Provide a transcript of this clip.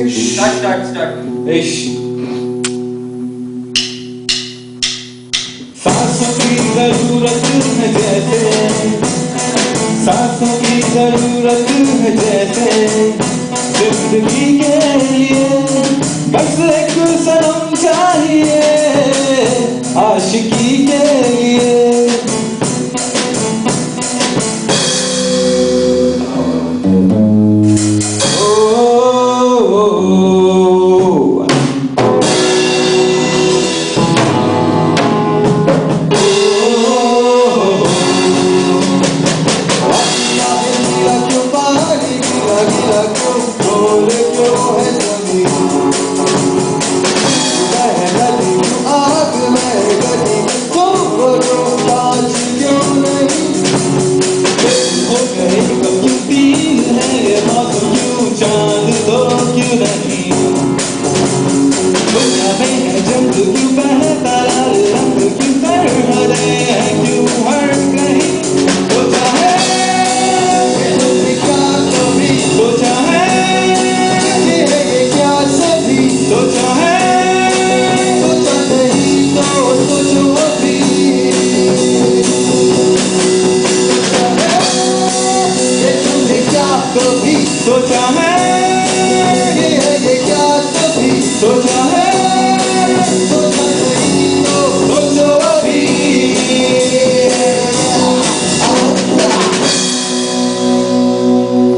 Start. सांसों की जरूरत है जैसे, सांसों की जरूरत है जैसे, जिंदगी के लिए बस एक सनम चाहिए, आशिकी के लिए। सोचा है, सोचा नहीं तो सोचो।